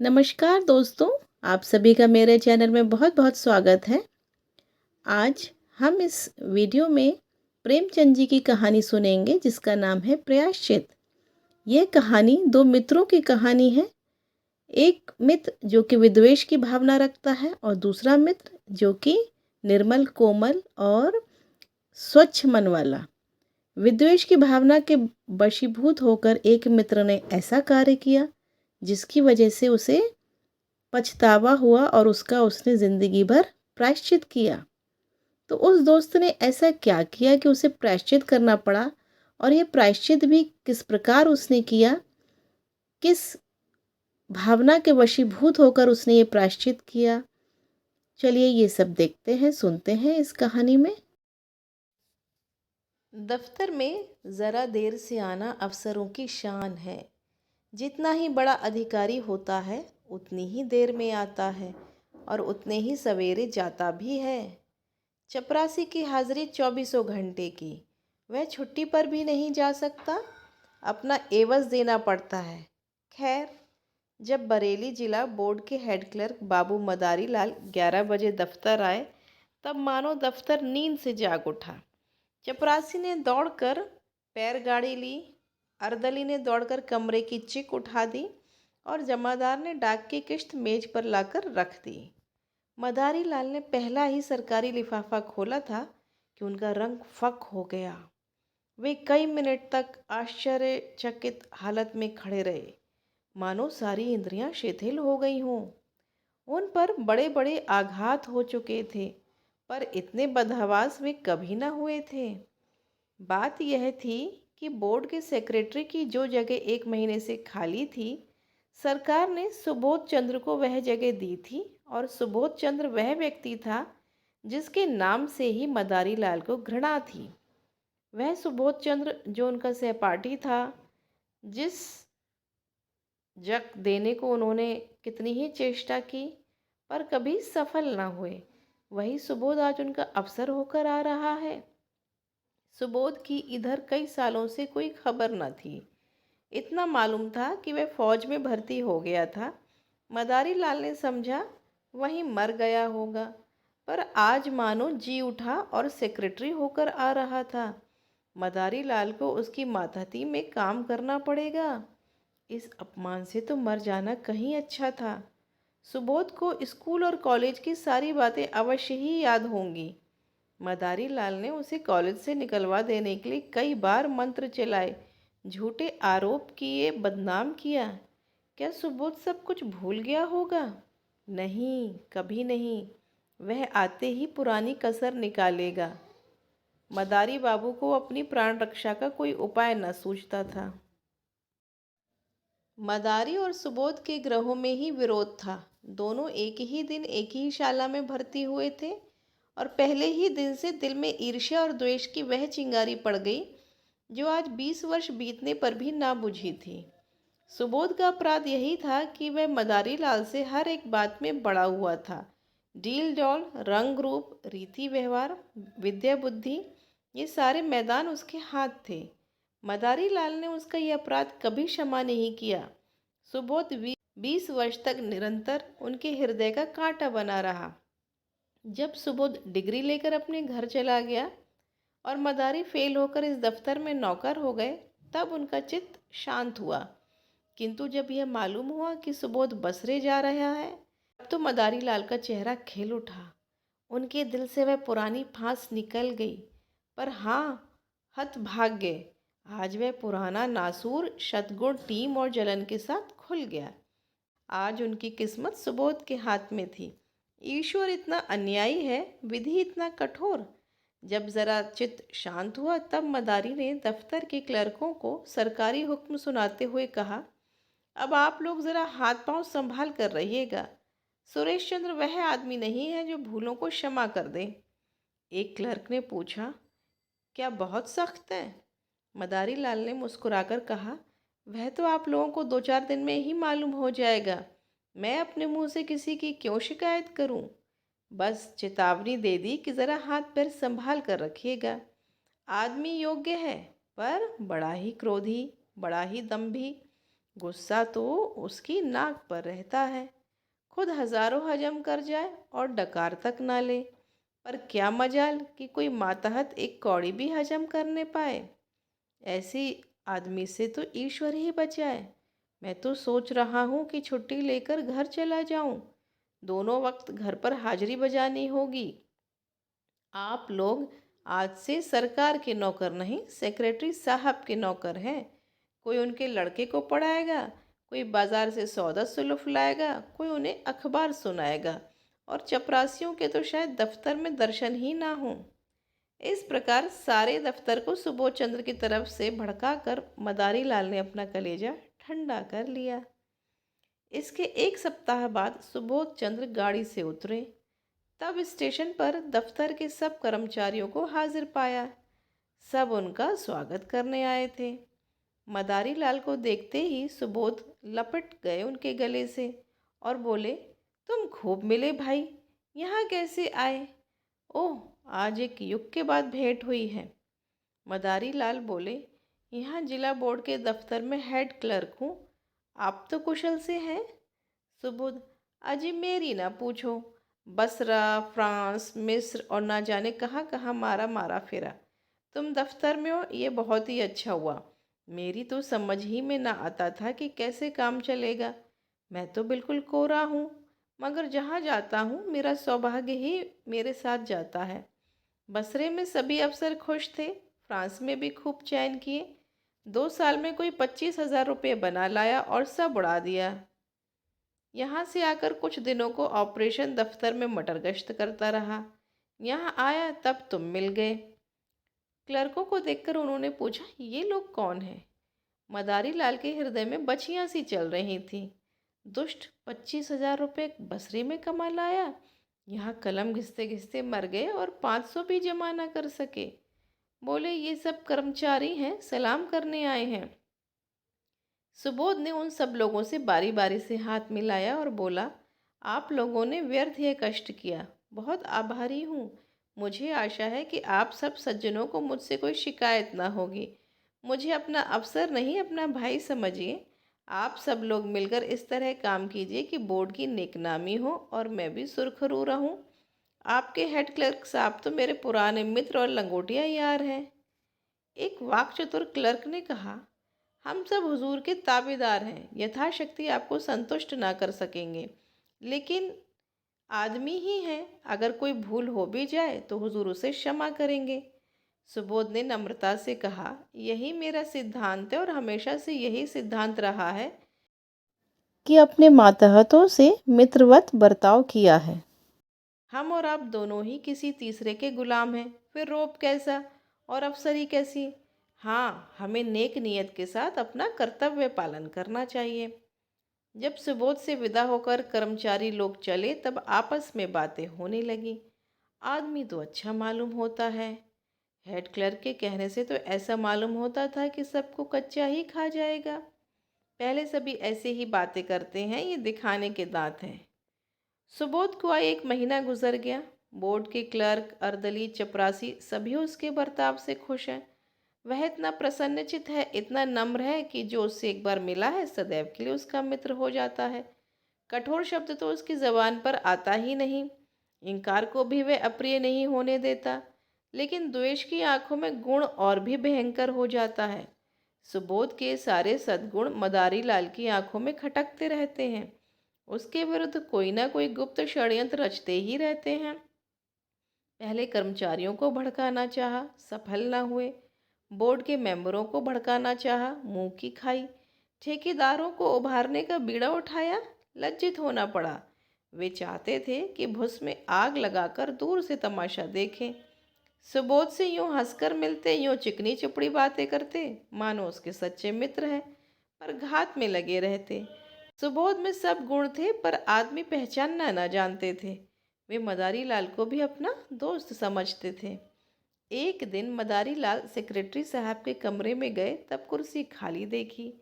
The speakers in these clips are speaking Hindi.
नमस्कार दोस्तों, आप सभी का मेरे चैनल में बहुत बहुत स्वागत है। आज हम इस वीडियो में प्रेमचंद जी की कहानी सुनेंगे जिसका नाम है प्रायश्चित। ये कहानी दो मित्रों की कहानी है। एक मित्र जो कि विद्वेष की भावना रखता है और दूसरा मित्र जो कि निर्मल, कोमल और स्वच्छ मन वाला। विद्वेष की भावना के वशीभूत होकर एक मित्र ने ऐसा कार्य किया जिसकी वजह से उसे पछतावा हुआ और उसने ज़िंदगी भर प्रायश्चित किया। तो उस दोस्त ने ऐसा क्या किया कि उसे प्रायश्चित करना पड़ा, और ये प्रायश्चित भी किस प्रकार उसने किया, किस भावना के वशीभूत होकर उसने ये प्रायश्चित किया। चलिए ये सब देखते हैं, सुनते हैं इस कहानी में। दफ्तर में ज़रा देर से आना अफसरों की शान है। जितना ही बड़ा अधिकारी होता है उतनी ही देर में आता है और उतने ही सवेरे जाता भी है। चपरासी की हाजिरी 24 घंटे की। वह छुट्टी पर भी नहीं जा सकता, अपना एवज देना पड़ता है। खैर, जब बरेली जिला बोर्ड के हेड क्लर्क बाबू मदारी लाल 11 बजे दफ्तर आए तब मानो दफ्तर नींद से जाग उठा। चपरासी ने दौड़कर पैरगाड़ी ली, अर्दली ने दौड़कर कमरे की चिक उठा दी और जमादार ने डाक की किश्त मेज पर लाकर रख दी। मदारी लाल ने पहला ही सरकारी लिफाफा खोला था कि उनका रंग फक हो गया। वे कई मिनट तक आश्चर्यचकित हालत में खड़े रहे, मानो सारी इंद्रियां शिथिल हो गई हों। उन पर बड़े बड़े आघात हो चुके थे, पर इतने बदहवास वे कभी न हुए थे। बात यह थी कि बोर्ड के सेक्रेटरी की जो जगह 1 महीने से खाली थी, सरकार ने सुबोध चंद्र को वह जगह दी थी, और सुबोध चंद्र वह व्यक्ति था जिसके नाम से ही मदारी लाल को घृणा थी। वह सुबोध चंद्र जो उनका सहपाठी था, जिस जग देने को उन्होंने कितनी ही चेष्टा की पर कभी सफल न हुए, वही सुबोध आज उनका अफसर होकर आ रहा है। सुबोध की इधर कई सालों से कोई खबर न थी। इतना मालूम था कि वह फौज में भर्ती हो गया था। मदारी लाल ने समझा वहीं मर गया होगा, पर आज मानो जी उठा और सेक्रेटरी होकर आ रहा था। मदारी लाल को उसकी मातहती में काम करना पड़ेगा। इस अपमान से तो मर जाना कहीं अच्छा था। सुबोध को स्कूल और कॉलेज की सारी बातें अवश्य ही याद होंगी। मदारी लाल ने उसे कॉलेज से निकलवा देने के लिए कई बार मंत्र चलाए, झूठे आरोप किए, बदनाम किया। क्या सुबोध सब कुछ भूल गया होगा? नहीं, कभी नहीं। वह आते ही पुरानी कसर निकालेगा। मदारी बाबू को अपनी प्राण रक्षा का कोई उपाय न सूझता था। मदारी और सुबोध के ग्रहों में ही विरोध था। दोनों एक ही दिन एक ही शाला में भर्ती हुए थे और पहले ही दिन से दिल में ईर्ष्या और द्वेष की वह चिंगारी पड़ गई जो आज 20 वर्ष बीतने पर भी ना बुझी थी। सुबोध का अपराध यही था कि वह मदारी लाल से हर एक बात में बड़ा हुआ था। डील डॉल, रंग रूप, रीति व्यवहार, विद्या बुद्धि, ये सारे मैदान उसके हाथ थे। मदारी लाल ने उसका यह अपराध कभी क्षमा नहीं किया। सुबोध 20 वर्ष तक निरंतर उनके हृदय का कांटा बना रहा। जब सुबोध डिग्री लेकर अपने घर चला गया और मदारी फेल होकर इस दफ्तर में नौकर हो गए, तब उनका चित्त शांत हुआ। किंतु जब यह मालूम हुआ कि सुबोध बसरे जा रहा है, तब तो मदारी लाल का चेहरा खिल उठा। उनके दिल से वह पुरानी फांस निकल गई। पर हाँ, हतभाग्य, आज वह पुराना नासूर शतगुण टीम और जलन के साथ खुल गया। आज उनकी किस्मत सुबोध के हाथ में थी। ईश्वर इतना अन्यायी है, विधि इतना कठोर। जब जरा चित्त शांत हुआ तब मदारी ने दफ्तर के क्लर्कों को सरकारी हुक्म सुनाते हुए कहा, अब आप लोग ज़रा हाथ पांव संभाल कर रहिएगा। सुरेश चंद्र वह आदमी नहीं है जो भूलों को क्षमा कर दे। एक क्लर्क ने पूछा, क्या बहुत सख्त है? मदारी लाल ने मुस्कुराकर कहा, वह तो आप लोगों को 2-4 दिन में ही मालूम हो जाएगा। मैं अपने मुंह से किसी की क्यों शिकायत करूं? बस चेतावनी दे दी कि ज़रा हाथ पैर संभाल कर रखिएगा। आदमी योग्य है, पर बड़ा ही क्रोधी, बड़ा ही दंभी। गुस्सा तो उसकी नाक पर रहता है। खुद हजारों हजम कर जाए और डकार तक ना ले, पर क्या मजाल कि कोई मातहत एक कौड़ी भी हजम करने पाए। ऐसी आदमी से तो ईश्वर ही बचाए। मैं तो सोच रहा हूँ कि छुट्टी लेकर घर चला जाऊं। दोनों वक्त घर पर हाजिरी बजानी होगी। आप लोग आज से सरकार के नौकर नहीं, सेक्रेटरी साहब के नौकर हैं। कोई उनके लड़के को पढ़ाएगा, कोई बाजार से सौदा सुलफ लाएगा, कोई उन्हें अखबार सुनाएगा, और चपरासियों के तो शायद दफ्तर में दर्शन ही ना हो। इस प्रकार सारे दफ्तर को सुबोध चंद्र की तरफ से भड़काकर मदारी लाल ने अपना कलेजा ठंडा कर लिया। इसके एक सप्ताह बाद सुबोध चंद्र गाड़ी से उतरे। तब स्टेशन पर दफ्तर के सब कर्मचारियों को हाजिर पाया। सब उनका स्वागत करने आए थे। मदारी लाल को देखते ही सुबोध लपट गए उनके गले से और बोले, तुम खूब मिले भाई, यहाँ कैसे आए? ओह, आज एक युग के बाद भेंट हुई है। मदारी लाल बोले, यहाँ जिला बोर्ड के दफ्तर में हेड क्लर्क हूँ। आप तो कुशल से हैं? सुबोध, अजी मेरी ना पूछो। बसरा, फ्रांस, मिस्र और ना जाने कहाँ कहाँ मारा मारा फिरा। तुम दफ्तर में हो, ये बहुत ही अच्छा हुआ। मेरी तो समझ ही में ना आता था कि कैसे काम चलेगा। मैं तो बिल्कुल कोरा हूँ, मगर जहाँ जाता हूँ मेरा सौभाग्य ही मेरे साथ जाता है। बसरे में सभी अफसर खुश थे, फ्रांस में भी खूब चैन किए। 2 साल में कोई 25,000 रुपये बना लाया और सब उड़ा दिया। यहाँ से आकर कुछ दिनों को ऑपरेशन दफ्तर में मटर गश्त करता रहा। यहाँ आया तब तुम मिल गए। क्लर्कों को देखकर उन्होंने पूछा, ये लोग कौन हैं? मदारी लाल के हृदय में बछियां सी चल रही थी। दुष्ट, 25,000 रुपये बसरे में कमा लाया, यहाँ कलम घिसते घिसते मर गए और 500 भी जमा ना कर सके। बोले, ये सब कर्मचारी हैं, सलाम करने आए हैं। सुबोध ने उन सब लोगों से बारी बारी से हाथ मिलाया और बोला, आप लोगों ने व्यर्थ यह कष्ट किया, बहुत आभारी हूँ। मुझे आशा है कि आप सब सज्जनों को मुझसे कोई शिकायत ना होगी। मुझे अपना अफसर नहीं, अपना भाई समझिए। आप सब लोग मिलकर इस तरह काम कीजिए कि बोर्ड की नेकनामी हो और मैं भी सुरखरू रहूं। आपके हेड क्लर्क साहब तो मेरे पुराने मित्र और लंगोटिया यार हैं। एक वाक्चतुर क्लर्क ने कहा, हम सब हुजूर के ताबेदार हैं, यथाशक्ति आपको संतुष्ट ना कर सकेंगे, लेकिन आदमी ही हैं, अगर कोई भूल हो भी जाए तो हुजूर उसे क्षमा करेंगे। सुबोध ने नम्रता से कहा, यही मेरा सिद्धांत है और हमेशा से यही सिद्धांत रहा है कि अपने मातहतों से मित्रवत बर्ताव किया है। हम और आप दोनों ही किसी तीसरे के गुलाम हैं, फिर रौब कैसा और अफसरी कैसी? हाँ, हमें नेक नीयत के साथ अपना कर्तव्य पालन करना चाहिए। जब सुबोध से विदा होकर कर्मचारी लोग चले तब आपस में बातें होने लगी। आदमी तो अच्छा मालूम होता है। हेड क्लर्क के कहने से तो ऐसा मालूम होता था कि सबको कच्चा ही खा जाएगा। पहले सभी ऐसे ही बातें करते हैं, ये दिखाने के दांत हैं। सुबोध को 1 महीना गुजर गया। बोर्ड के क्लर्क, अर्दली, चपरासी सभी उसके बर्ताव से खुश हैं। वह इतना प्रसन्नचित है, इतना नम्र है कि जो उससे एक बार मिला है सदैव के लिए उसका मित्र हो जाता है। कठोर शब्द तो उसकी जबान पर आता ही नहीं। इनकार को भी वह अप्रिय नहीं होने देता, लेकिन द्वेष की आंखों में गुण और भी भयंकर हो जाता है। सुबोध के सारे सद्गुण मदारी लाल की आंखों में खटकते रहते हैं। उसके विरुद्ध कोई ना कोई गुप्त षड्यंत्र रचते ही रहते हैं। पहले कर्मचारियों को भड़काना चाहा, सफल न हुए। बोर्ड के मेंबरों को भड़काना चाहा, मुंह की खाई। ठेकेदारों को उभारने का बीड़ा उठाया, लज्जित होना पड़ा। वे चाहते थे कि भुस में आग लगाकर दूर से तमाशा देखें। सुबोध से यूं हंसकर मिलते, यूं चिकनी चुपड़ी बातें करते, मानो उसके सच्चे मित्र हैं, पर घात में लगे रहते। सुबोध में सब गुण थे, पर आदमी पहचानना न जानते थे। वे मदारी लाल को भी अपना दोस्त समझते थे। एक दिन मदारी लाल सेक्रेटरी साहब के कमरे में गए तब कुर्सी खाली देखी।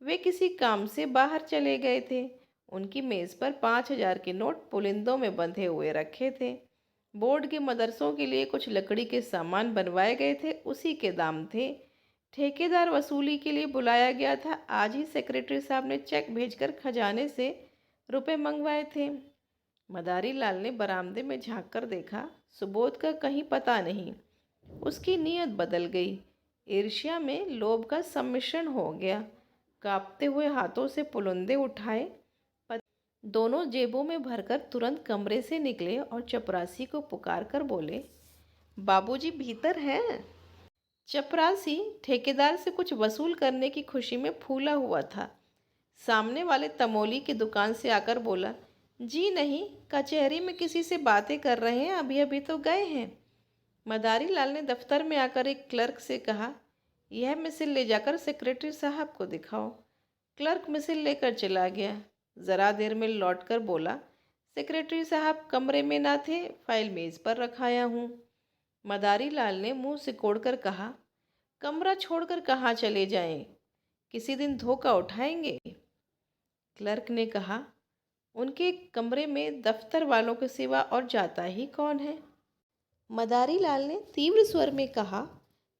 वे किसी काम से बाहर चले गए थे। उनकी मेज़ पर 5,000 के नोट पुलिंदों में बंधे हुए रखे थे। बोर्ड के मदरसों के लिए कुछ लकड़ी के सामान बनवाए गए थे, उसी के दाम थे। ठेकेदार वसूली के लिए बुलाया गया था। आज ही सेक्रेटरी साहब ने चेक भेजकर खजाने से रुपए मंगवाए थे। मदारी लाल ने बरामदे में झांक कर देखा। सुबोध का कहीं पता नहीं। उसकी नीयत बदल गई। ईर्ष्या में लोभ का सम्मिश्रण हो गया। कांपते हुए हाथों से पुलंदे उठाए, दोनों जेबों में भरकर तुरंत कमरे से निकले और चपरासी को पुकार कर बोले, बाबूजी भीतर हैं। चपरासी ठेकेदार से कुछ वसूल करने की खुशी में फूला हुआ था। सामने वाले तमोली की दुकान से आकर बोला, जी नहीं, कचहरी में किसी से बातें कर रहे हैं, अभी अभी तो गए हैं। मदारी लाल ने दफ्तर में आकर एक क्लर्क से कहा, यह मिसिल ले जाकर सेक्रेटरी साहब को दिखाओ। क्लर्क मिसिल लेकर चला गया। ज़रा देर में लौटकर बोला, सेक्रेटरी साहब कमरे में ना थे, फाइल मेज़ पर रखाया हूँ। मदारी लाल ने मुंह सिकोड़कर कहा, कमरा छोड़कर कहाँ चले जाएं? किसी दिन धोखा उठाएंगे। क्लर्क ने कहा, उनके कमरे में दफ्तर वालों के सिवा और जाता ही कौन है? मदारी लाल ने तीव्र स्वर में कहा,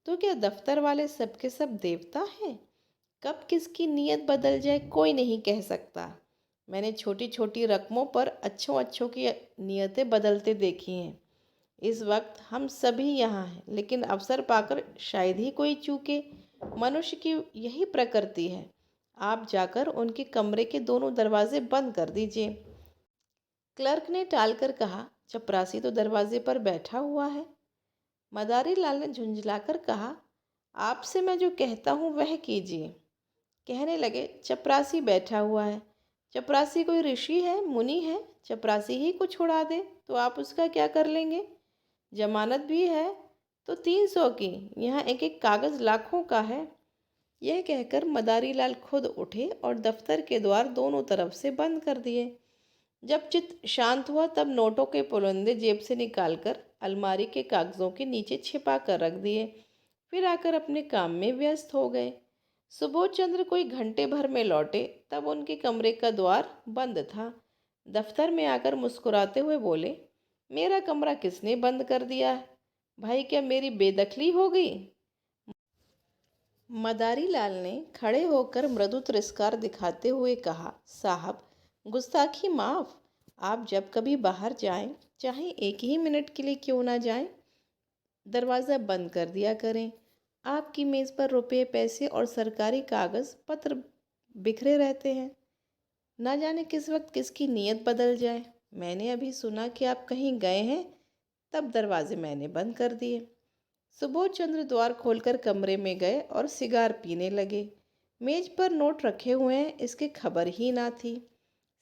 तो क्या दफ्तर वाले सबके सब देवता हैं? कब किसकी नीयत बदल जाए कोई नहीं कह सकता। मैंने छोटी छोटी रकमों पर अच्छों अच्छों की नीयतें बदलते देखी हैं। इस वक्त हम सभी यहाँ हैं, लेकिन अवसर पाकर शायद ही कोई चूके। मनुष्य की यही प्रकृति है। आप जाकर उनके कमरे के दोनों दरवाजे बंद कर दीजिए। क्लर्क ने टालकर कहा, चपरासी तो दरवाजे पर बैठा हुआ है। मदारी लाल ने झुंझलाकर कहा, आपसे मैं जो कहता हूँ वह कीजिए। कहने लगे, चपरासी बैठा हुआ है। चपरासी कोई ऋषि है, मुनि है? चपरासी ही कुछ उड़ा दे तो आप उसका क्या कर लेंगे? जमानत भी है तो 300 की, यहाँ एक एक कागज़ लाखों का है। यह कहकर मदारी लाल खुद उठे और दफ्तर के द्वार दोनों तरफ से बंद कर दिए। जब चित्त शांत हुआ तब नोटों के पुलंदे जेब से निकालकर अलमारी के कागज़ों के नीचे छिपा कर रख दिए। फिर आकर अपने काम में व्यस्त हो गए। सुबोध चंद्र कोई घंटे भर में लौटे, तब उनके कमरे का द्वार बंद था। दफ्तर में आकर मुस्कुराते हुए बोले, मेरा कमरा किसने बंद कर दिया है? भाई क्या मेरी बेदखली हो गई? मदारी लाल ने खड़े होकर मृदु तिरस्कार दिखाते हुए कहा, साहब गुस्ताखी माफ़। आप जब कभी बाहर जाएं, चाहे एक ही मिनट के लिए क्यों ना जाएं, दरवाज़ा बंद कर दिया करें। आपकी मेज़ पर रुपये पैसे और सरकारी कागज़ पत्र बिखरे रहते हैं। ना जाने किस वक्त किसकी नीयत बदल जाए। मैंने अभी सुना कि आप कहीं गए हैं, तब दरवाजे मैंने बंद कर दिए। सुबोध चंद्र द्वार खोलकर कमरे में गए और सिगार पीने लगे। मेज पर नोट रखे हुए हैं इसकी खबर ही ना थी।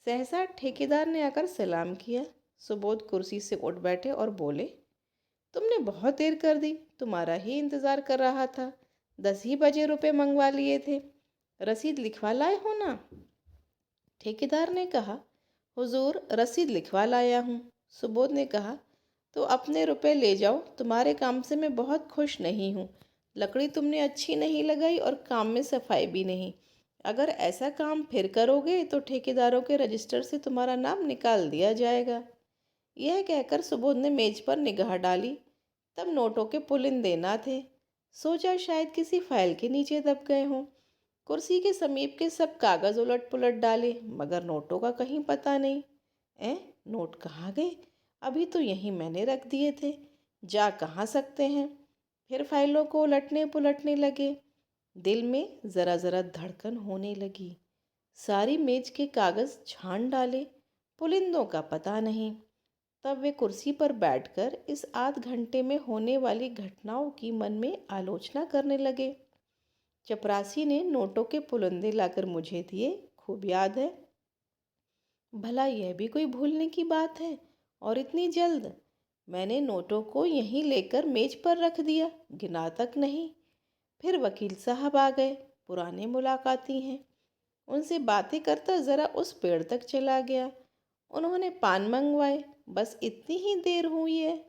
सहसा ठेकेदार ने आकर सलाम किया। सुबोध कुर्सी से उठ बैठे और बोले, तुमने बहुत देर कर दी, तुम्हारा ही इंतज़ार कर रहा था। 10 ही बजे रुपए मंगवा लिए थे। रसीद लिखवा लाए हो ना? ठेकेदार ने कहा, हुजूर रसीद लिखवा लाया हूँ। सुबोध ने कहा, तो अपने रुपए ले जाओ, तुम्हारे काम से मैं बहुत खुश नहीं हूँ। लकड़ी तुमने अच्छी नहीं लगाई और काम में सफाई भी नहीं। अगर ऐसा काम फिर करोगे तो ठेकेदारों के रजिस्टर से तुम्हारा नाम निकाल दिया जाएगा। यह कहकर सुबोध ने मेज पर निगाह डाली। तब नोटों के पुलिंदे ना थे। सोचा शायद किसी फाइल के नीचे दब गए हों। कुर्सी के समीप के सब कागज़ उलट पुलट डाले, मगर नोटों का कहीं पता नहीं। नोट कहाँ गए? अभी तो यहीं मैंने रख दिए थे, जा कहाँ सकते हैं? फिर फाइलों को उलटने पुलटने लगे। दिल में ज़रा ज़रा धड़कन होने लगी। सारी मेज के कागज़ छान डाले, पुलिंदों का पता नहीं। तब वे कुर्सी पर बैठकर इस आध घंटे में होने वाली घटनाओं की मन में आलोचना करने लगे। चपरासी ने नोटों के पुलंदे लाकर मुझे दिए, खूब याद है। भला यह भी कोई भूलने की बात है? और इतनी जल्द? मैंने नोटों को यहीं लेकर मेज पर रख दिया, गिना तक नहीं। फिर वकील साहब आ गए, पुराने मुलाकाती हैं। उनसे बातें करता ज़रा उस पेड़ तक चला गया। उन्होंने पान मंगवाए, बस इतनी ही देर हुई है।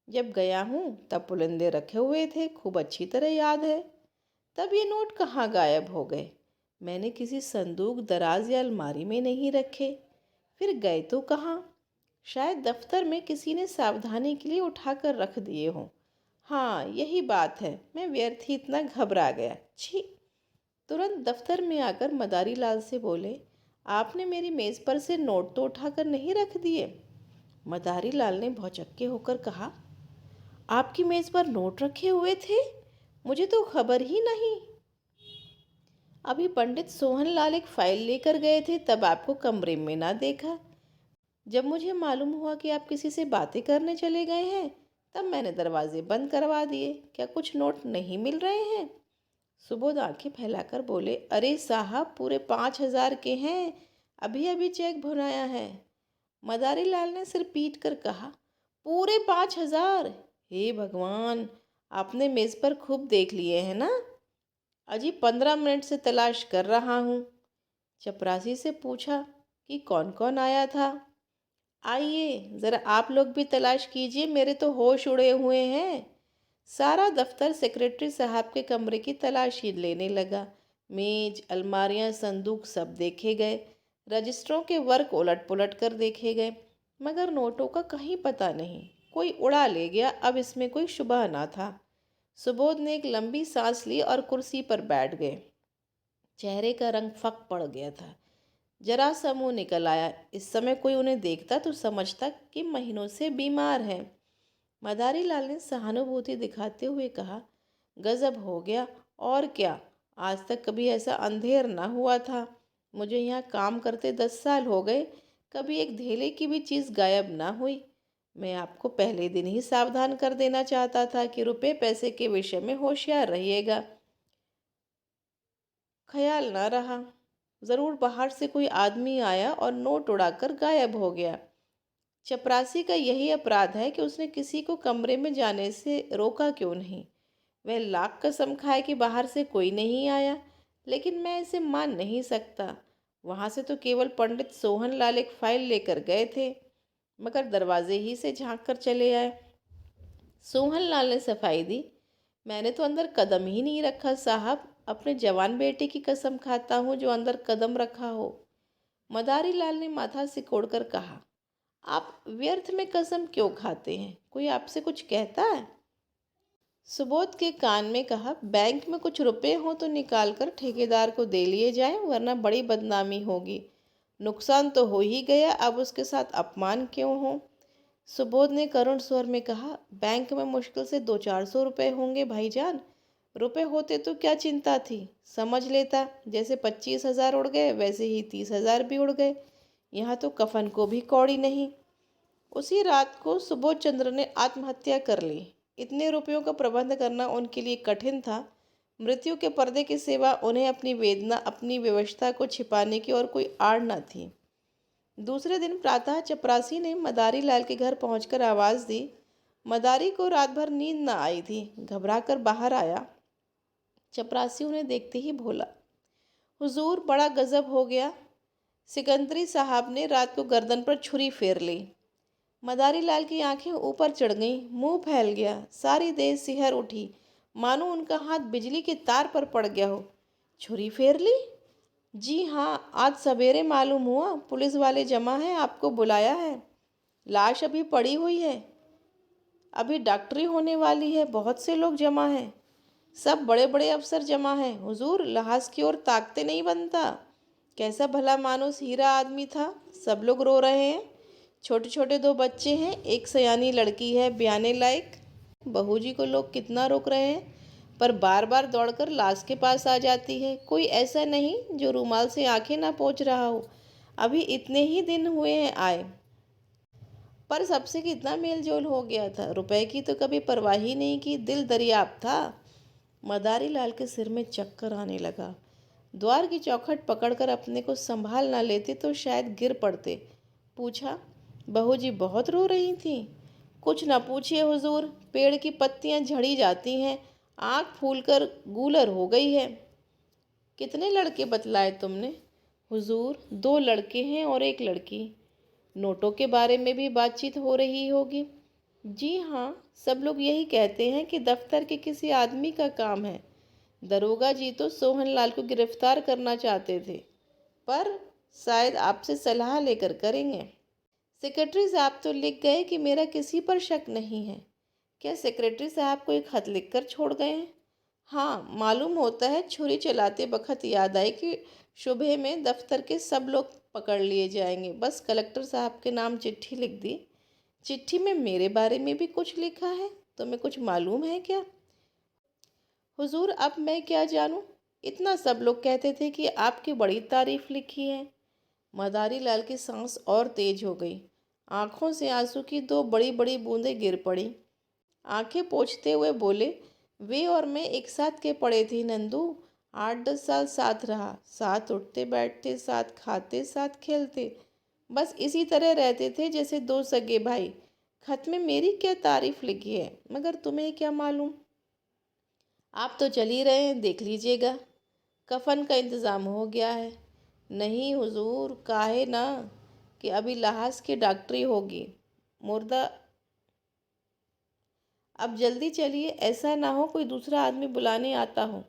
जब गया हूँ तब पुलंदे रखे हुए थे, खूब अच्छी तरह याद है। तब ये नोट कहाँ गायब हो गए? मैंने किसी संदूक दराज या अलमारी में नहीं रखे। फिर गए तो कहाँ? शायद दफ्तर में किसी ने सावधानी के लिए उठाकर रख दिए हों। हाँ, यही बात है, मैं व्यर्थ ही इतना घबरा गया। छी। तुरंत दफ्तर में आकर मदारी लाल से बोले, आपने मेरी मेज़ पर से नोट तो उठाकर नहीं रख दिए। मदारी लाल ने भौचक्के होकर कहा, आपकी मेज़ पर नोट रखे हुए थे? मुझे तो खबर ही नहीं। अभी पंडित सोहनलाल एक फाइल लेकर गए थे, तब आपको कमरे में ना देखा। जब मुझे मालूम हुआ कि आप किसी से बातें करने चले गए हैं, तब मैंने दरवाजे बंद करवा दिए। क्या कुछ नोट नहीं मिल रहे हैं? सुबोध आंखें फैलाकर बोले, अरे साहब, पूरे 5,000 के हैं। अभी अभी चेक भुनाया है। मदारी लाल ने सिर पीट कर कहा, पूरे 5,000? हे भगवान, आपने मेज़ पर खूब देख लिए हैं ना? अजी 15 मिनट से तलाश कर रहा हूँ। चपरासी से पूछा कि कौन कौन आया था। आइए ज़रा आप लोग भी तलाश कीजिए, मेरे तो होश उड़े हुए हैं। सारा दफ्तर सेक्रेटरी साहब के कमरे की तलाशी लेने लगा। मेज, अलमारियां, संदूक सब देखे गए। रजिस्टरों के वर्क उलट पुलट कर देखे गए, मगर नोटों का कहीं पता नहीं। कोई उड़ा ले गया, अब इसमें कोई शुबह ना था। सुबोध ने एक लंबी सांस ली और कुर्सी पर बैठ गए। चेहरे का रंग फक पड़ गया था। जरा सा मुंह निकल आया। इस समय कोई उन्हें देखता तो समझता कि महीनों से बीमार हैं। मदारी लाल ने सहानुभूति दिखाते हुए कहा, गजब हो गया, और क्या। आज तक कभी ऐसा अंधेर ना हुआ था। मुझे यहाँ काम करते 10 साल हो गए, कभी एक धेले की भी चीज़ गायब ना हुई। मैं आपको पहले दिन ही सावधान कर देना चाहता था कि रुपए पैसे के विषय में होशियार रहिएगा। ख्याल ना रहा। ज़रूर बाहर से कोई आदमी आया और नोट उड़ाकर गायब हो गया। चपरासी का यही अपराध है कि उसने किसी को कमरे में जाने से रोका क्यों नहीं। वह लाख कसम खाए कि बाहर से कोई नहीं आया, लेकिन मैं इसे मान नहीं सकता। वहाँ से तो केवल पंडित सोहनलाल एक फाइल लेकर गए थे, मगर दरवाजे ही से झांक कर चले आए। सोहनलाल ने सफाई दी, मैंने तो अंदर कदम ही नहीं रखा साहब। अपने जवान बेटे की कसम खाता हूँ जो अंदर कदम रखा हो। मदारी लाल ने माथा सिकोड़कर कहा, आप व्यर्थ में कसम क्यों खाते हैं? कोई आपसे कुछ कहता है? सुबोध के कान में कहा, बैंक में कुछ रुपए हो तो निकाल कर ठेकेदार को दे लिए जाएं, वरना बड़ी बदनामी होगी। नुकसान तो हो ही गया, अब उसके साथ अपमान क्यों हो? सुबोध ने करुण स्वर में कहा, बैंक में मुश्किल से 200-400 रुपए होंगे भाईजान। रुपए होते तो क्या चिंता थी, समझ लेता। जैसे 25,000 उड़ गए, वैसे ही 30,000 भी उड़ गए। यहाँ तो कफन को भी कौड़ी नहीं। उसी रात को सुबोध चंद्र ने आत्महत्या कर ली। इतने रुपयों का प्रबंध करना उनके लिए कठिन था। मृत्यु के पर्दे के सिवा उन्हें अपनी वेदना, अपनी विवशता को छिपाने की और कोई आड़ न थी। दूसरे दिन प्रातः चपरासी ने मदारी लाल के घर पहुंचकर आवाज़ दी। मदारी को रात भर नींद न आई थी, घबरा कर बाहर आया। चपरासी उन्हें देखते ही बोला, हुजूर, बड़ा गजब हो गया। सिकंदरी साहब ने रात को गर्दन पर छुरी फेर ली। मदारी लाल की आंखें ऊपर चढ़ गईं, मुंह फैल गया, सारी देह सिहर उठी, मानो उनका हाथ बिजली के तार पर पड़ गया हो। छुरी फेर ली? जी हाँ, आज सवेरे मालूम हुआ, पुलिस वाले जमा हैं, आपको बुलाया है। लाश अभी पड़ी हुई है, अभी डॉक्टरी होने वाली है, बहुत से लोग जमा हैं, सब बड़े बड़े अफसर जमा हैं। हुजूर, लहाज की ओर ताकते नहीं बनता। कैसा भला मानुस हीरा आदमी था। सब लोग रो रहे हैं। छोटे छोटे 2 बच्चे हैं, एक सयानी लड़की है ब्याने लायक। बहू जी को लोग कितना रोक रहे हैं, पर बार बार दौड़कर लाश के पास आ जाती है। कोई ऐसा नहीं जो रूमाल से आंखें ना पोंछ रहा हो। अभी इतने ही दिन हुए हैं आए, पर सबसे कितना मेल जोल हो गया था। रुपए की तो कभी परवाह ही नहीं की, दिल दरियाब था। मदारी लाल के सिर में चक्कर आने लगा। द्वार की चौखट पकड़कर अपने को संभाल ना लेते तो शायद गिर पड़ते। पूछा, बहू जी बहुत रो रही थीं? कुछ न पूछिए हुजूर, पेड़ की पत्तियां झड़ी जाती हैं, आँख फूलकर गूलर हो गई है। कितने लड़के बतलाए तुमने? हुजूर, 2 लड़के हैं और 1 लड़की। नोटों के बारे में भी बातचीत हो रही होगी। जी हाँ, सब लोग यही कहते हैं कि दफ्तर के किसी आदमी का काम है। दरोगा जी तो सोहनलाल को गिरफ्तार करना चाहते थे, पर शायद आपसे सलाह लेकर करेंगे। सेक्रेटरी साहब तो लिख गए कि मेरा किसी पर शक नहीं है। क्या सेक्रेटरी साहब कोई खत लिखकर छोड़ गए हैं? हाँ, मालूम होता है छुरी चलाते बखत याद आए कि सुबह में दफ्तर के सब लोग पकड़ लिए जाएंगे। बस कलेक्टर साहब के नाम चिट्ठी लिख दी। चिट्ठी में मेरे बारे में भी कुछ लिखा है? तुम्हें कुछ मालूम है क्या? हुजूर, अब मैं क्या जानूं? इतना सब लोग कहते थे कि आपकी बड़ी तारीफ लिखी है। मदारी लाल की सांस और तेज हो गई। आंखों से आंसू की दो बड़ी बड़ी बूंदें गिर पड़ी। आंखें पोंछते हुए बोले, वे और मैं एक साथ के पड़े थे नंदू। 8-10 साल साथ रहा, साथ उठते बैठते, साथ खाते, साथ खेलते, बस इसी तरह रहते थे जैसे दो सगे भाई। खत में मेरी क्या तारीफ लिखी है, मगर तुम्हें क्या मालूम? आप तो चल ही रहे हैं, देख लीजिएगा। कफन का इंतज़ाम हो गया है। नहीं हुजूर, काहे ना, कि अभी लहास की डॉक्टरी होगी। मुर्दा, अब जल्दी चलिए, ऐसा ना हो कोई दूसरा आदमी बुलाने आता हो।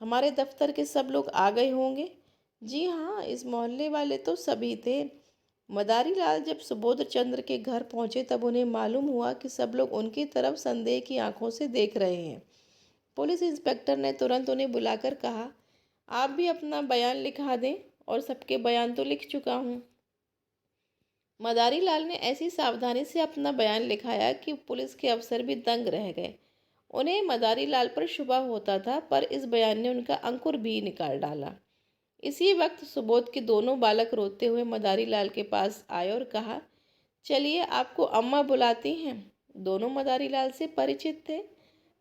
हमारे दफ्तर के सब लोग आ गए होंगे। जी हाँ, इस मोहल्ले वाले तो सभी थे। मदारी लाल जब सुबोध चंद्र के घर पहुंचे तब उन्हें मालूम हुआ कि सब लोग उनकी तरफ संदेह की आंखों से देख रहे हैं। पुलिस इंस्पेक्टर ने तुरंत उन्हें बुलाकर कहा, आप भी अपना बयान लिखा दें। और सबके बयान तो लिख चुका हूँ। मदारी लाल ने ऐसी सावधानी से अपना बयान लिखाया कि पुलिस के अफसर भी दंग रह गए। उन्हें मदारी लाल पर शुबा होता था, पर इस बयान ने उनका अंकुर भी निकाल डाला। इसी वक्त सुबोध के दोनों बालक रोते हुए मदारी लाल के पास आए और कहा, चलिए, आपको अम्मा बुलाती हैं। दोनों मदारी लाल से परिचित थे।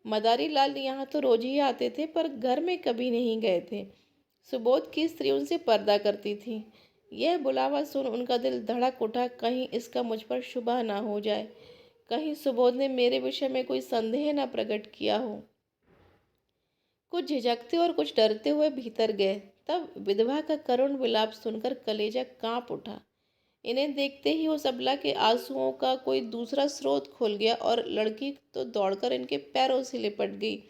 मदारी लाल यहाँ तो रोज ही आते थे, पर घर में कभी नहीं गए थे। सुबोध की स्त्री उनसे पर्दा करती थी। यह बुलावा सुन उनका दिल धड़क उठा, कहीं इसका मुझ पर शुबह ना हो जाए, कहीं सुबोध ने मेरे विषय में कोई संदेह न प्रकट किया हो। कुछ झिझकते और कुछ डरते हुए भीतर गए। तब विधवा का करुण विलाप सुनकर कलेजा कांप उठा। इन्हें देखते ही उस अबला के आंसुओं का कोई दूसरा स्रोत खुल गया और लड़की तो दौड़कर इनके पैरों से लिपट गई।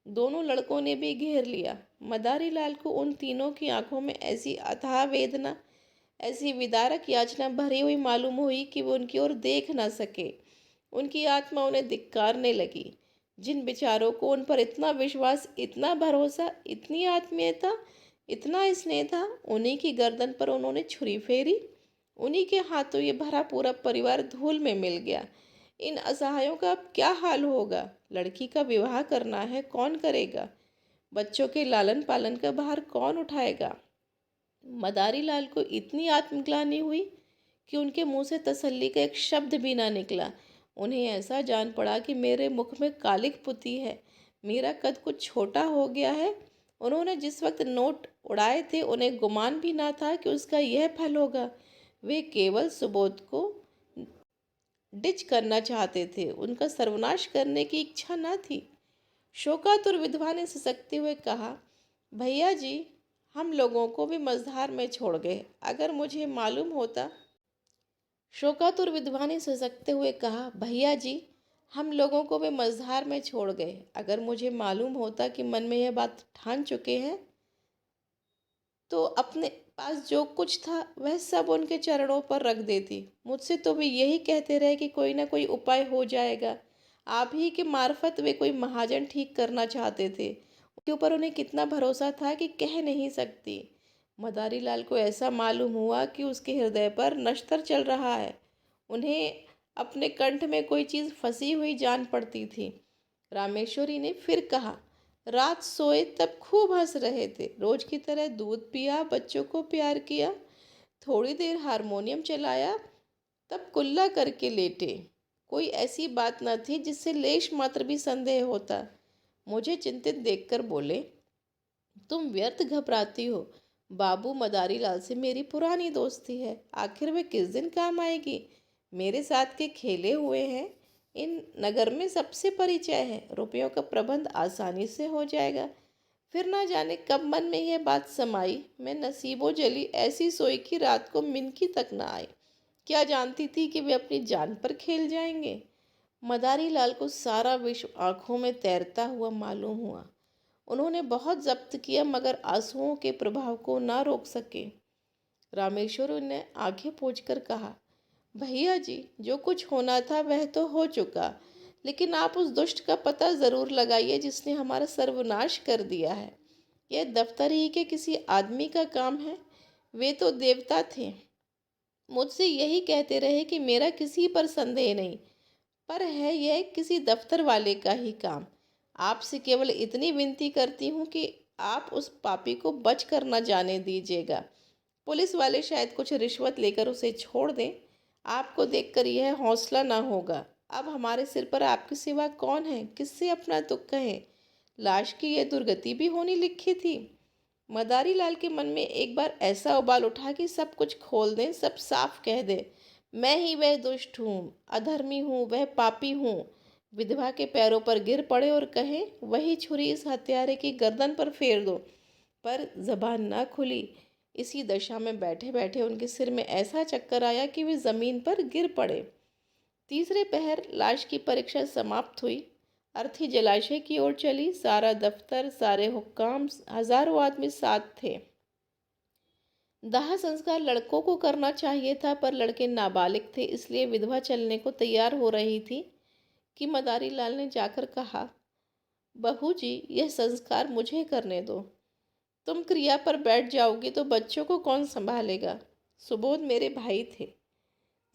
दोनों लड़कों ने भी घेर लिया। मदारी लाल को उन तीनों की आंखों में ऐसी अथाह वेदना, ऐसी विदारक याचना भरी हुई मालूम हुई कि वो उनकी ओर देख न सके। उनकी आत्मा उन्हें धिक्कारने लगी। जिन बेचारों को उन पर इतना विश्वास, इतना भरोसा, इतनी आत्मीयता, इतना स्नेह था, उन्हीं की गर्दन पर उन्होंने छुरी फेरी। उन्हीं के हाथों ये भरा पूरा परिवार धूल में मिल गया। इन असहायों का अब क्या हाल होगा? लड़की का विवाह करना है, कौन करेगा? बच्चों के लालन पालन का भार कौन उठाएगा? मदारी लाल को इतनी आत्मग्लानि हुई कि उनके मुंह से तसल्ली का एक शब्द भी ना निकला। उन्हें ऐसा जान पड़ा कि मेरे मुख में कालिक पुती है, मेरा कद कुछ छोटा हो गया है। उन्होंने जिस वक्त नोट उड़ाए थे, उन्हें गुमान भी ना था कि उसका यह फल होगा। वे केवल सुबोध को डिच करना चाहते थे, उनका सर्वनाश करने की इच्छा न थी। शोकातुर विधवा ने सिसकते हुए कहा, भैया जी, हम लोगों को भी मझधार में छोड़ गए। अगर मुझे मालूम होता। शोकातुर विधवा ने सिसकते हुए कहा, भैया जी, हम लोगों को वे मझधार में छोड़ गए। अगर मुझे मालूम होता कि मन में यह बात ठान चुके हैं, तो अपने पास जो कुछ था वह सब उनके चरणों पर रख देती। मुझसे तो वे यही कहते रहे कि कोई ना कोई उपाय हो जाएगा। आप ही के मार्फत वे कोई महाजन ठीक करना चाहते थे। उनके ऊपर उन्हें कितना भरोसा था कि कह नहीं सकती। मदारी लाल को ऐसा मालूम हुआ कि उसके हृदय पर नश्तर चल रहा है। उन्हें अपने कंठ में कोई चीज़ फंसी हुई जान पड़ती थी। रामेश्वरी ने फिर कहा, रात सोए तब खूब हंस रहे थे, रोज की तरह दूध पिया, बच्चों को प्यार किया, थोड़ी देर हारमोनियम चलाया, तब कुल्ला करके लेटे। कोई ऐसी बात न थी जिससे लेश मात्र भी संदेह होता। मुझे चिंतित देखकर बोले, तुम व्यर्थ घबराती हो। बाबू मदारी लाल से मेरी पुरानी दोस्ती है, आखिर वे किस दिन काम आएगी? मेरे साथ के खेले हुए हैं, इन नगर में सबसे परिचय है, रुपयों का प्रबंध आसानी से हो जाएगा। फिर ना जाने कब मन में यह बात समाई, मैं नसीबो जली ऐसी सोई कि रात को मिनकी तक ना आई। क्या जानती थी कि वे अपनी जान पर खेल जाएंगे? मदारी लाल को सारा विश्व आंखों में तैरता हुआ मालूम हुआ। उन्होंने बहुत जब्त किया, मगर आंसुओं के प्रभाव को ना रोक सके। रामेश्वर ने आंखें पोंछकर कहा, भैया जी, जो कुछ होना था वह तो हो चुका। लेकिन आप उस दुष्ट का पता ज़रूर लगाइए जिसने हमारा सर्वनाश कर दिया है। यह दफ्तर ही के किसी आदमी का काम है? वे तो देवता थे। मुझसे यही कहते रहे कि मेरा किसी पर संदेह नहीं, पर है यह किसी दफ्तर वाले का ही काम। आपसे केवल इतनी विनती करती हूँ कि आप उस पापी को बच कर न जाने दीजिएगा। पुलिस वाले शायद कुछ रिश्वत लेकर उसे छोड़ दें। आपको देखकर यह हौसला न होगा। अब हमारे सिर पर आपके सिवा कौन है? किससे अपना दुख कहें? लाश की यह दुर्गति भी होनी लिखी थी। मदारी लाल के मन में एक बार ऐसा उबाल उठा कि सब कुछ खोल दें, सब साफ कह दें। मैं ही वह दुष्ट हूँ, अधर्मी हूँ, वह पापी हूँ। विधवा के पैरों पर गिर पड़े और कहे, वही छुरी इस हत्यारे की गर्दन पर फेर दो। पर जबान न खुली। इसी दशा में बैठे बैठे उनके सिर में ऐसा चक्कर आया कि वे जमीन पर गिर पड़े। तीसरे पहर लाश की परीक्षा समाप्त हुई। अर्थी जलाशय की ओर चली। सारा दफ्तर, सारे हुक्काम, हजारों आदमी साथ थे। दाह संस्कार लड़कों को करना चाहिए था, पर लड़के नाबालिग थे, इसलिए विधवा चलने को तैयार हो रही थी कि मदारी लाल ने जाकर कहा, बहू जी, यह संस्कार मुझे करने दो। तुम क्रिया पर बैठ जाओगी तो बच्चों को कौन संभालेगा? सुबोध मेरे भाई थे।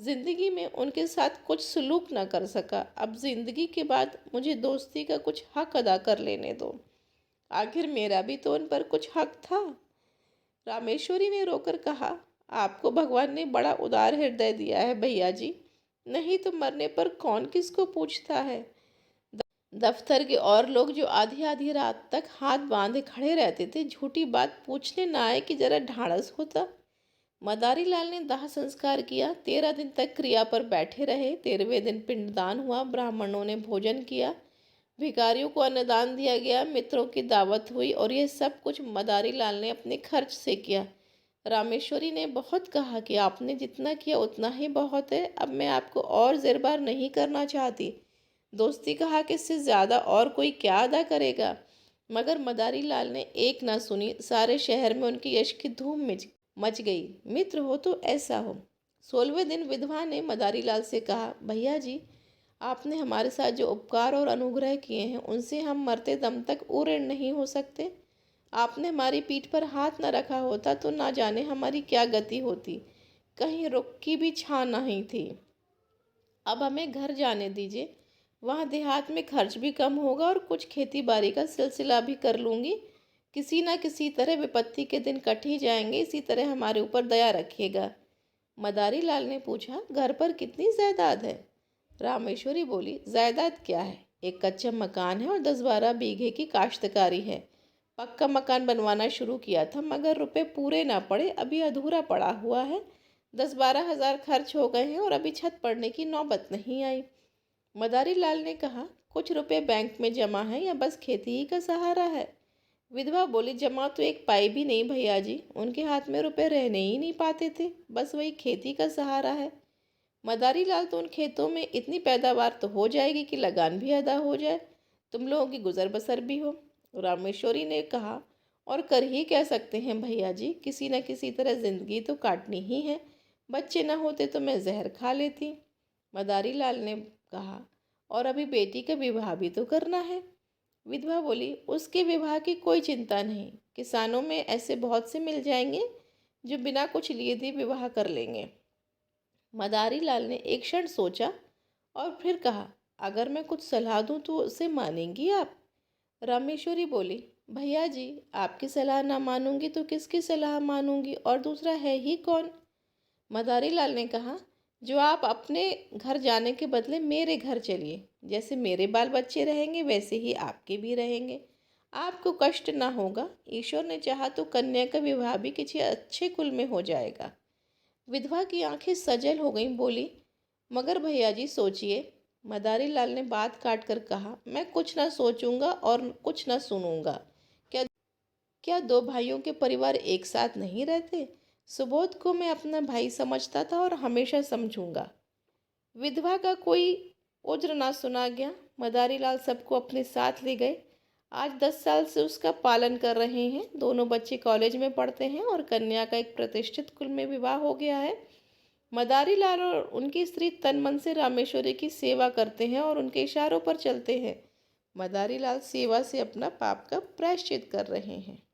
जिंदगी में उनके साथ कुछ सलूक न कर सका। अब जिंदगी के बाद मुझे दोस्ती का कुछ हक अदा कर लेने दो। आखिर मेरा भी तो उन पर कुछ हक था। रामेश्वरी ने रोकर कहा, आपको भगवान ने बड़ा उदार हृदय दिया है भैया जी, नहीं तो मरने पर कौन किसको पूछता है। दफ्तर के और लोग जो आधी आधी रात तक हाथ बांधे खड़े रहते थे, झूठी बात पूछने ना आए कि जरा ढाढ़स होता। मदारी लाल ने दाह संस्कार किया। 13 दिन तक क्रिया पर बैठे रहे। 13वें दिन पिंडदान हुआ। ब्राह्मणों ने भोजन किया, भिखारियों को अन्नदान दिया गया, मित्रों की दावत हुई, और यह सब कुछ मदारी लाल ने अपने खर्च से किया। रामेश्वरी ने बहुत कहा कि आपने जितना किया उतना ही बहुत है, अब मैं आपको और ज़ेरबार नहीं करना चाहती। दोस्ती कहा कि इससे ज़्यादा और कोई क्या अदा करेगा? मगर मदारी लाल ने एक ना सुनी। सारे शहर में उनकी यश की धूम मच गई। मित्र हो तो ऐसा हो। 16वें दिन विधवा ने मदारी लाल से कहा, भैया जी, आपने हमारे साथ जो उपकार और अनुग्रह किए हैं उनसे हम मरते दम तक ऋण नहीं हो सकते। आपने हमारी पीठ पर हाथ न रखा होता तो ना जाने हमारी क्या गति होती। कहीं रुख की भी छां नहीं थी। अब हमें घर जाने दीजिए। वहाँ देहात में खर्च भी कम होगा और कुछ खेती बाड़ी का सिलसिला भी कर लूँगी। किसी न किसी तरह विपत्ति के दिन कट ही जाएंगे। इसी तरह हमारे ऊपर दया रखिएगा। मदारी लाल ने पूछा, घर पर कितनी जायदाद है? रामेश्वरी बोली, जायदाद क्या है, एक कच्चा मकान है और 10-12 बीघे की काश्तकारी है। पक्का मकान बनवाना शुरू किया था, मगर रुपए पूरे ना पड़े, अभी अधूरा पड़ा हुआ है। 10-12 हजार खर्च हो गए हैं और अभी छत पड़ने की नौबत नहीं आई। मदारी लाल ने कहा, कुछ रुपए बैंक में जमा है या बस खेती ही का सहारा है? विधवा बोली, जमा तो एक पाई भी नहीं भैया जी, उनके हाथ में रुपए रहने ही नहीं पाते थे, बस वही खेती का सहारा है। मदारी लाल, तो उन खेतों में इतनी पैदावार तो हो जाएगी कि लगान भी अदा हो जाए, तुम लोगों की गुजर बसर भी हो। रामेश्वरी ने कहा, और कर ही कह सकते हैं भैया जी, किसी न किसी तरह जिंदगी तो काटनी ही है। बच्चे न होते तो मैं जहर खा लेती। मदारी लाल ने कहा, और अभी बेटी का विवाह भी तो करना है। विधवा बोली, उसके विवाह की कोई चिंता नहीं, किसानों में ऐसे बहुत से मिल जाएंगे जो बिना कुछ लिए दिए विवाह कर लेंगे। मदारी लाल ने एक क्षण सोचा और फिर कहा, अगर मैं कुछ सलाह दूं तो उसे मानेंगी आप? रामेश्वरी बोली, भैया जी, आपकी सलाह ना मानूंगी तो किसकी सलाह मानूंगी, और दूसरा है ही कौन? मदारी लाल ने कहा, जो आप अपने घर जाने के बदले मेरे घर चलिए। जैसे मेरे बाल बच्चे रहेंगे वैसे ही आपके भी रहेंगे। आपको कष्ट ना होगा। ईश्वर ने चाहा तो कन्या का विवाह भी किसी अच्छे कुल में हो जाएगा। विधवा की आंखें सजल हो गईं। बोली, मगर भैया जी सोचिए। मदारी लाल ने बात काट कर कहा, मैं कुछ ना सोचूंगा और कुछ ना सुनूंगा। क्या क्या दो भाइयों के परिवार एक साथ नहीं रहते? सुबोध को मैं अपना भाई समझता था और हमेशा समझूंगा। विधवा का कोई उज्र ना सुना गया। मदारी लाल सबको अपने साथ ले गए। आज 10 साल से उसका पालन कर रहे हैं। दोनों बच्चे कॉलेज में पढ़ते हैं और कन्या का एक प्रतिष्ठित कुल में विवाह हो गया है। मदारी लाल और उनकी स्त्री तन मन से रामेश्वरी की सेवा करते हैं और उनके इशारों पर चलते हैं। मदारी लाल सेवा से अपना पाप का प्रायश्चित कर रहे हैं।